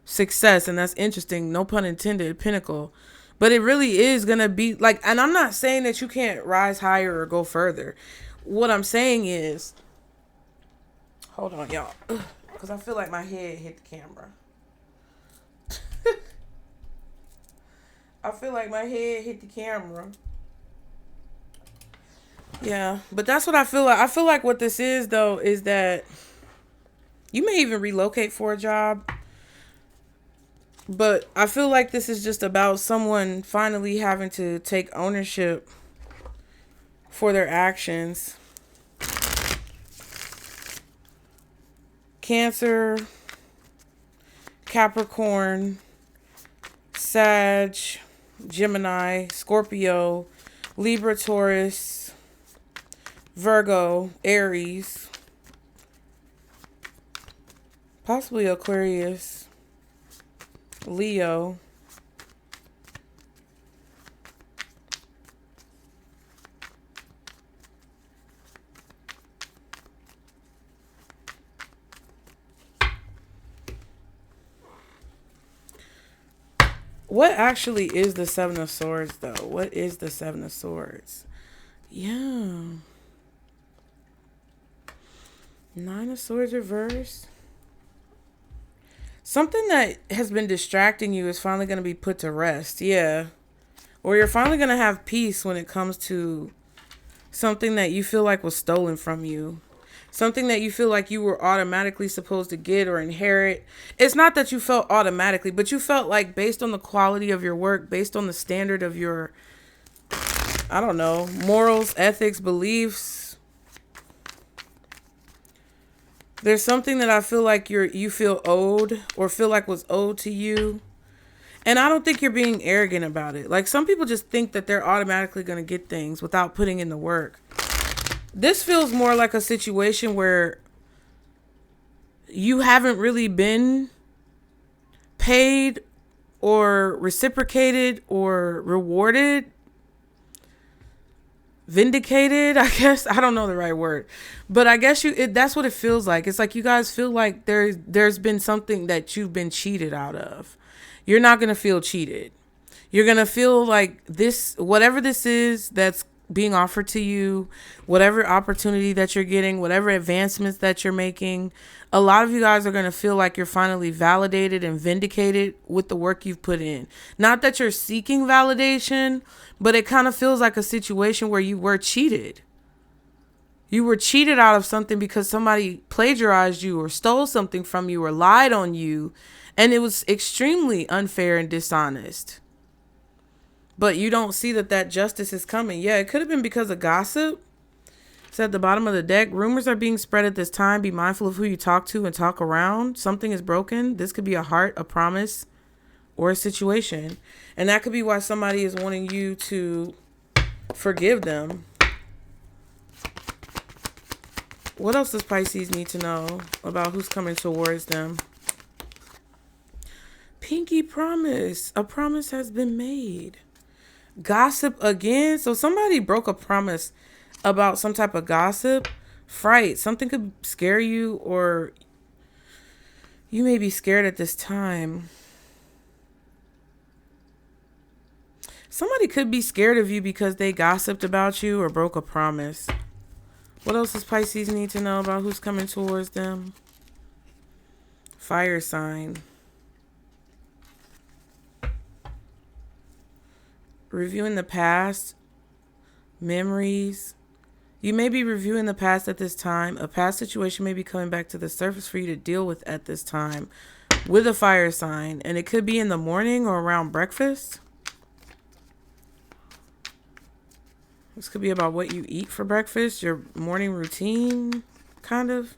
success. And that's interesting. No pun intended, pinnacle. But it really is going to be like, and I'm not saying that you can't rise higher or go further. What I'm saying is, hold on, y'all. Because I feel like my head hit the camera. I feel like my head hit the camera. Yeah, but that's what I feel like. I feel like what this is, though, is that you may even relocate for a job. But I feel like this is just about someone finally having to take ownership for their actions. Cancer, Capricorn, Sag, Gemini, Scorpio, Libra, Taurus, Virgo, Aries, possibly Aquarius, Leo, what actually is the Seven of Swords, though? What is the Seven of Swords? Yeah. Nine of Swords reversed. Something that has been distracting you is finally going to be put to rest. Yeah. Or you're finally going to have peace when it comes to something that you feel like was stolen from you. Something that you feel like you were automatically supposed to get or inherit. It's not that you felt automatically, but you felt like based on the quality of your work, based on the standard of your, I don't know, morals, ethics, beliefs. There's something that I feel like you feel owed or feel like was owed to you. And I don't think you're being arrogant about it. Like some people just think that they're automatically going to get things without putting in the work. This feels more like a situation where you haven't really been paid or reciprocated or rewarded, vindicated, I guess. I don't know the right word. But I guess that's what it feels like. It's like you guys feel like there's been something that you've been cheated out of. You're not going to feel cheated. You're going to feel like this, whatever this is that's being offered to you, whatever opportunity that you're getting, whatever advancements that you're making, a lot of you guys are going to feel like you're finally validated and vindicated with the work you've put in. Not that you're seeking validation, but it kind of feels like a situation where you were cheated. You were cheated out of something because somebody plagiarized you or stole something from you or lied on you, and it was extremely unfair and dishonest. But you don't see that justice is coming. Yeah, it could have been because of gossip. It's at the bottom of the deck. Rumors are being spread at this time. Be mindful of who you talk to and talk around. Something is broken. This could be a heart, a promise, or a situation. And that could be why somebody is wanting you to forgive them. What else does Pisces need to know about who's coming towards them? Pinky promise. A promise has been made. Gossip again. So somebody broke a promise about some type of gossip. Fright. Something could scare you, or you may be scared at this time. Somebody could be scared of you because they gossiped about you or broke a promise. What else does Pisces need to know about who's coming towards them? Fire sign. Reviewing the past, memories. You may be reviewing the past at this time. A past situation may be coming back to the surface for you to deal with at this time with a fire sign. And it could be in the morning or around breakfast. This could be about what you eat for breakfast, your morning routine, kind of.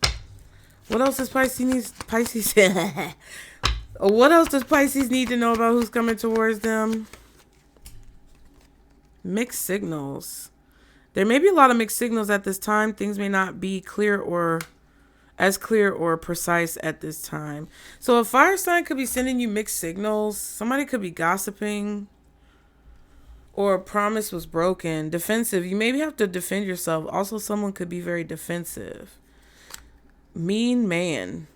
What else does Pisces what else does Pisces need to know about who's coming towards them? Mixed signals. There may be a lot of mixed signals at this time. Things may not be clear or precise at this time. So a fire sign could be sending you mixed signals. Somebody could be gossiping, or a promise was broken. Defensive. You maybe have to defend yourself. Also, someone could be very defensive. Mean man.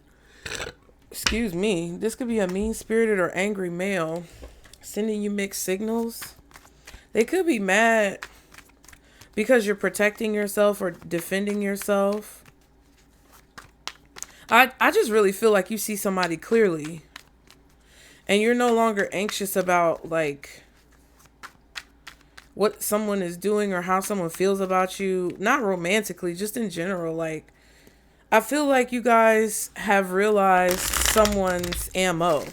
Excuse me. This could be a mean-spirited or angry male sending you mixed signals. They could be mad because you're protecting yourself or defending yourself. I just really feel like you see somebody clearly. And you're no longer anxious about, like, what someone is doing or how someone feels about you. Not romantically, just in general. Like, I feel like you guys have realized someone's MO.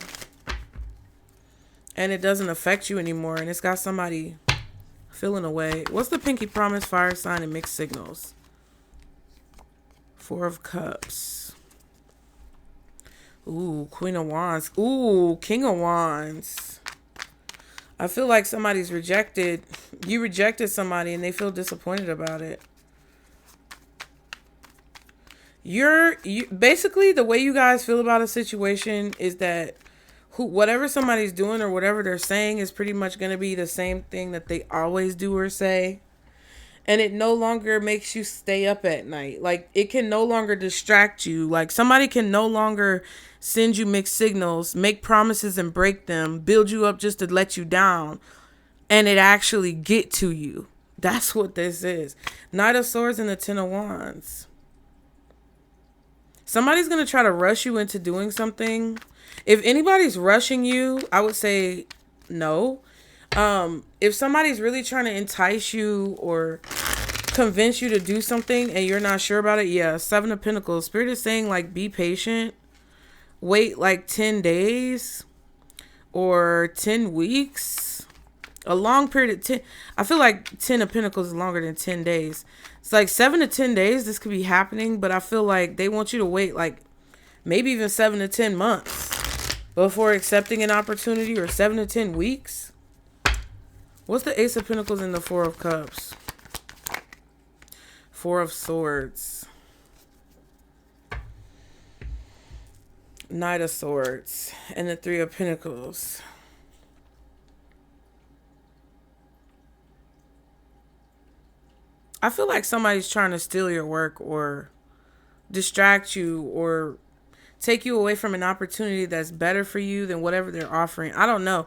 And it doesn't affect you anymore. And it's got somebody feeling away. What's the pinky promise, fire sign, and mixed signals? Four of Cups. Ooh, Queen of Wands. Ooh, King of Wands. I feel like somebody's rejected. You rejected somebody and they feel disappointed about it. You basically, the way you guys feel about a situation is that whatever somebody's doing or whatever they're saying is pretty much going to be the same thing that they always do or say. And it no longer makes you stay up at night. Like, it can no longer distract you. Like, somebody can no longer send you mixed signals, make promises and break them, build you up just to let you down, and it actually get to you. That's what this is. Knight of Swords and the Ten of Wands. Somebody's going to try to rush you into doing something. If anybody's rushing you, I would say no. If somebody's really trying to entice you or convince you to do something and you're not sure about it, yeah, Seven of Pentacles. Spirit is saying, like, be patient. Wait like 10 days or 10 weeks. A long period of 10. I feel like 10 of Pentacles is longer than 10 days. It's like 7 to 10 days this could be happening, but I feel like they want you to wait like maybe even 7 to 10 months before accepting an opportunity, or 7 to 10 weeks. What's the Ace of Pentacles and the Four of Cups? Four of Swords. Knight of Swords. And the Three of Pentacles. I feel like somebody's trying to steal your work or distract you or take you away from an opportunity that's better for you than whatever they're offering. I don't know.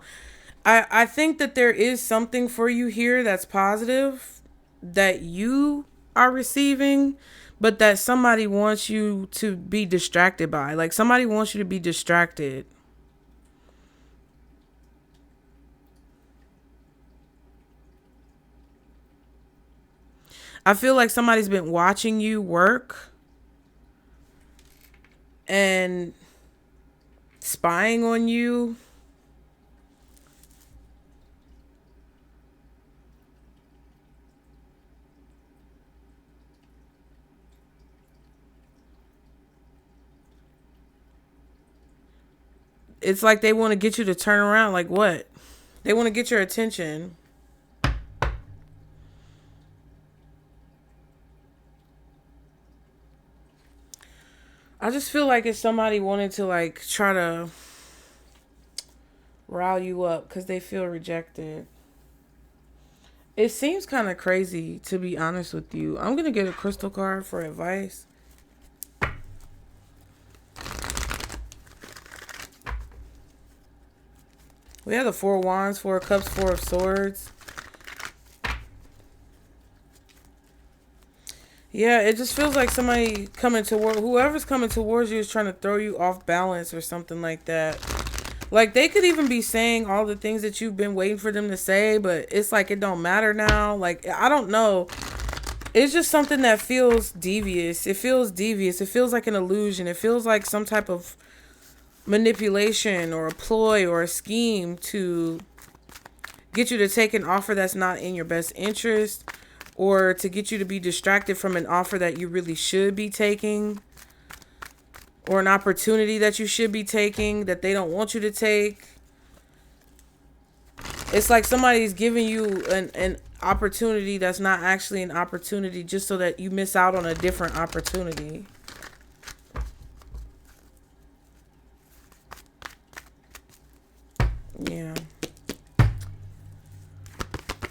I think that there is something for you here that's positive that you are receiving, but that somebody wants you to be distracted by. Like, somebody wants you to be distracted. I feel like somebody's been watching you work and spying on you. It's like they want to get you to turn around. Like, what? They want to get your attention. I just feel like it's somebody wanting to, like, try to rile you up because they feel rejected. It seems kind of crazy, to be honest with you. I'm going to get a crystal card for advice. We have the Four of Wands, Four of Cups, Four of Swords. Yeah, it just feels like somebody coming toward, whoever's coming towards you is trying to throw you off balance or something like that. Like, they could even be saying all the things that you've been waiting for them to say, but it's like it don't matter now. Like, I don't know. It's just something that feels devious. It feels devious. It feels like an illusion. It feels like some type of manipulation or a ploy or a scheme to get you to take an offer that's not in your best interest, or to get you to be distracted from an offer that you really should be taking, or an opportunity that you should be taking that they don't want you to take. It's like somebody's giving you an opportunity that's not actually an opportunity, just so that you miss out on a different opportunity. Yeah.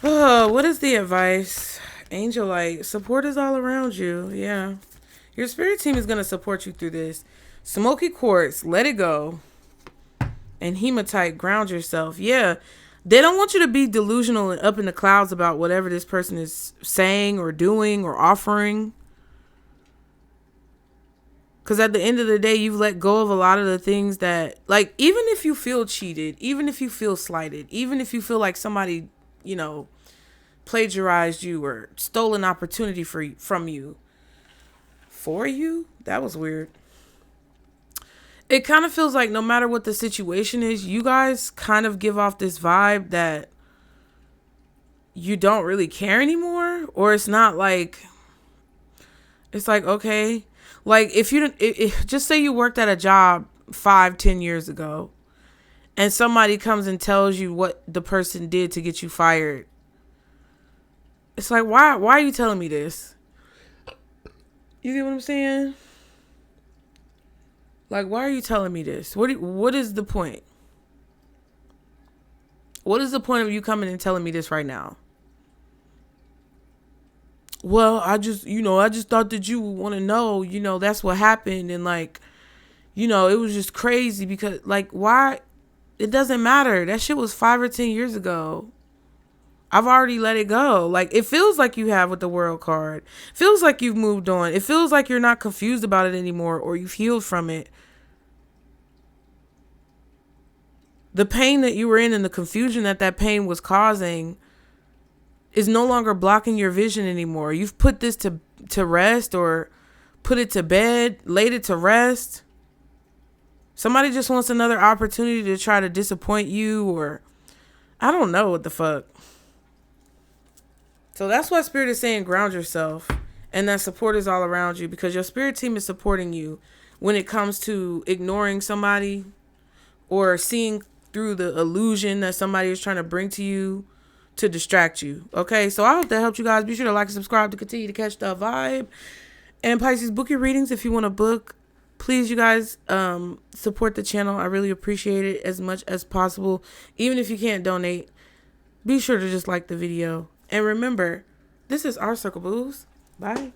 Oh, what is the advice? Angel light. Support is all around you. Yeah. Your spirit team is going to support you through this. Smoky quartz. Let it go. And hematite. Ground yourself. Yeah. They don't want you to be delusional and up in the clouds about whatever this person is saying or doing or offering. Because at the end of the day, you've let go of a lot of the things that, like, even if you feel cheated, even if you feel slighted, even if you feel like somebody, you know, plagiarized you or stole an opportunity from you. For you? That was weird. It kind of feels like no matter what the situation is, you guys kind of give off this vibe that you don't really care anymore. Or it's not like, it's like, okay. Like, if you just say you worked at a job 5-10 years ago and somebody comes and tells you what the person did to get you fired. It's like, why are you telling me this? You get what I'm saying? Like, why are you telling me this? What is the point? What is the point of you coming and telling me this right now? Well, I just thought that you would want to know, that's what happened. And like, it was just crazy because like, why? It doesn't matter. That shit was 5 or 10 years ago. I've already let it go. Like, it feels like you have with the World card. It feels like you've moved on. It feels like you're not confused about it anymore or you've healed from it. The pain that you were in and the confusion that pain was causing is no longer blocking your vision anymore. You've put this to rest or put it to bed, laid it to rest. Somebody just wants another opportunity to try to disappoint you, or I don't know what the fuck. So that's why Spirit is saying ground yourself, and that support is all around you, because your spirit team is supporting you when it comes to ignoring somebody or seeing through the illusion that somebody is trying to bring to you to distract you. Okay, so I hope that helped you guys. Be sure to like and subscribe to continue to catch the vibe. And Pisces, book your readings if you want to book. Please, you guys, support the channel. I really appreciate it as much as possible. Even if you can't donate, be sure to just like the video. And remember, this is our Circle Booze. Bye.